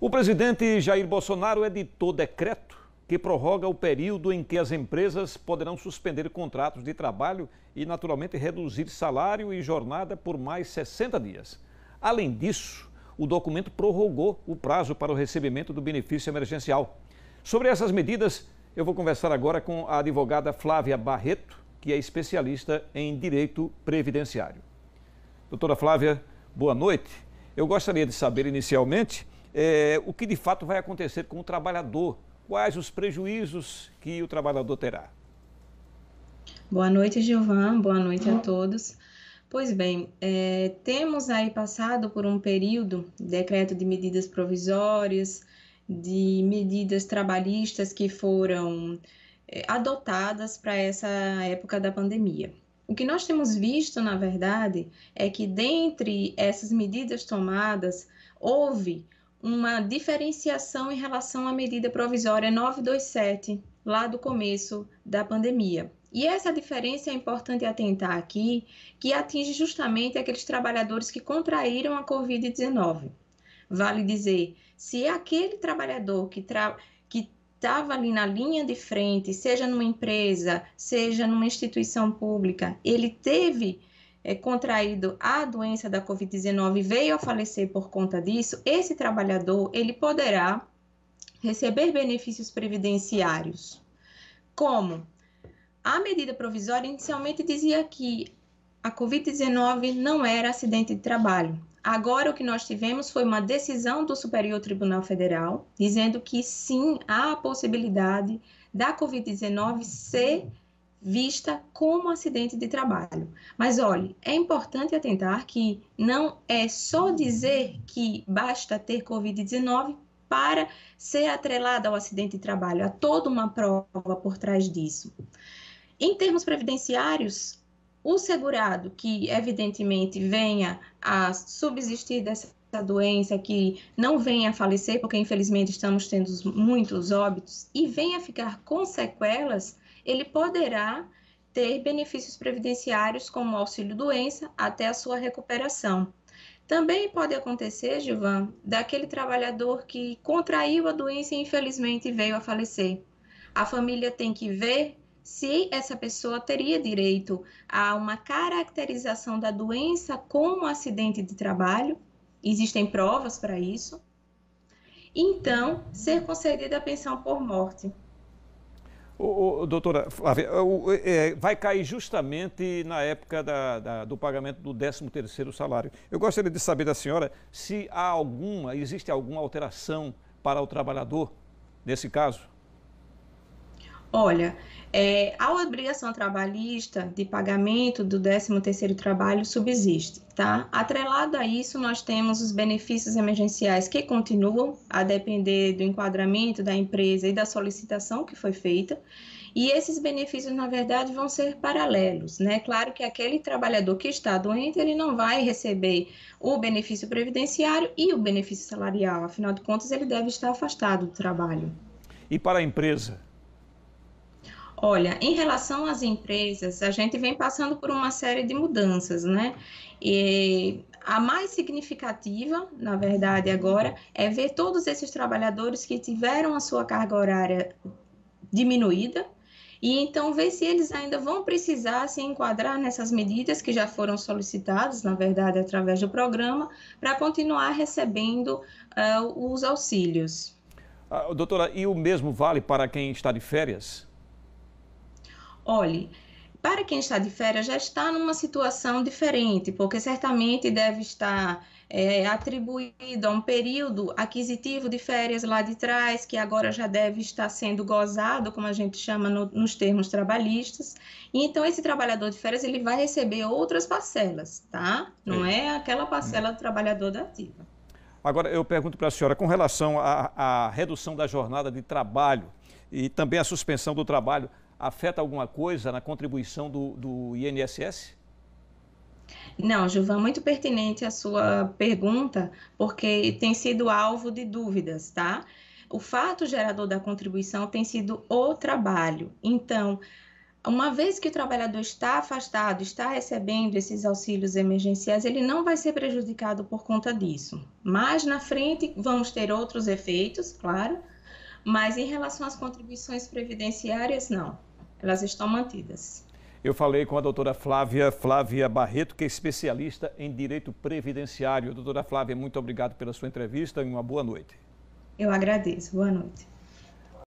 O presidente Jair Bolsonaro editou decreto que prorroga o período em que as empresas poderão suspender contratos de trabalho e, naturalmente, reduzir salário e jornada por mais 60 dias. Além disso, o documento prorrogou o prazo para o recebimento do benefício emergencial. Sobre essas medidas, eu vou conversar agora com a advogada Flávia Barreto, que é especialista em direito previdenciário. Doutora Flávia, boa noite. Eu gostaria de saber, inicialmente, o que de fato vai acontecer com o trabalhador. Quais os prejuízos que o trabalhador terá? Boa noite, Gilvan. Boa noite a todos. Pois bem, temos aí passado por um período, decreto de medidas provisórias, de medidas trabalhistas que foram adotadas para essa época da pandemia. O que nós temos visto, na verdade, é que dentre essas medidas tomadas, houve uma diferenciação em relação à medida provisória 927, lá do começo da pandemia. E essa diferença é importante atentar aqui, que atinge justamente aqueles trabalhadores que contraíram a Covid-19. Vale dizer, se aquele trabalhador que estava ali na linha de frente, seja numa empresa, seja numa instituição pública, ele teve contraído a doença da Covid-19 e veio a falecer por conta disso, esse trabalhador ele poderá receber benefícios previdenciários. Como? A medida provisória inicialmente dizia que a Covid-19 não era acidente de trabalho. Agora, o que nós tivemos foi uma decisão do Superior Tribunal Federal, dizendo que sim, há a possibilidade da Covid-19 ser vista como acidente de trabalho. Mas, olhe, é importante atentar que não é só dizer que basta ter Covid-19 para ser atrelada ao acidente de trabalho. Há toda uma prova por trás disso. Em termos previdenciários, o segurado que, evidentemente, venha a subsistir dessa doença, que não venha a falecer, porque, infelizmente, estamos tendo muitos óbitos, e venha a ficar com sequelas, ele poderá ter benefícios previdenciários como auxílio-doença até a sua recuperação. Também pode acontecer, Gilvan, daquele trabalhador que contraiu a doença e, infelizmente, veio a falecer. A família tem que ver se essa pessoa teria direito a uma caracterização da doença como acidente de trabalho, existem provas para isso, então ser concedida a pensão por morte. Doutora Flávia, vai cair justamente na época do pagamento do 13º salário. Eu gostaria de saber da senhora se existe alguma alteração para o trabalhador nesse caso? Olha, a obrigação trabalhista de pagamento do 13º trabalho subsiste, tá? Atrelado a isso, nós temos os benefícios emergenciais que continuam a depender do enquadramento da empresa e da solicitação que foi feita, e esses benefícios, na verdade, vão ser paralelos, né? Claro que aquele trabalhador que está doente, ele não vai receber o benefício previdenciário e o benefício salarial, afinal de contas, ele deve estar afastado do trabalho. E para a empresa? Olha, em relação às empresas, a gente vem passando por uma série de mudanças, né? E a mais significativa, na verdade, agora, é ver todos esses trabalhadores que tiveram a sua carga horária diminuída e então ver se eles ainda vão precisar se enquadrar nessas medidas que já foram solicitadas, na verdade, através do programa, para continuar recebendo os auxílios. Doutora, e o mesmo vale para quem está de férias? Olhe, para quem está de férias já está numa situação diferente, porque certamente deve estar atribuído a um período aquisitivo de férias lá de trás, que agora já deve estar sendo gozado, como a gente chama nos termos trabalhistas. E então, esse trabalhador de férias ele vai receber outras parcelas, tá? Não é aquela parcela do trabalhador da ativa. Agora, eu pergunto para a senhora, com relação à redução da jornada de trabalho e também a suspensão do trabalho, afeta alguma coisa na contribuição do INSS? Não, Gilvan, muito pertinente a sua pergunta, porque tem sido alvo de dúvidas, tá? O fato gerador da contribuição tem sido o trabalho. Então, Uma vez que o trabalhador está afastado, está recebendo esses auxílios emergenciais, ele não vai ser prejudicado por conta disso. Mais na frente vamos ter outros efeitos, claro, mas em relação às contribuições previdenciárias, não. Elas estão mantidas. Eu falei com a doutora Flávia Barreto, que é especialista em direito previdenciário. Doutora Flávia, muito obrigado pela sua entrevista e uma boa noite. Eu agradeço. Boa noite.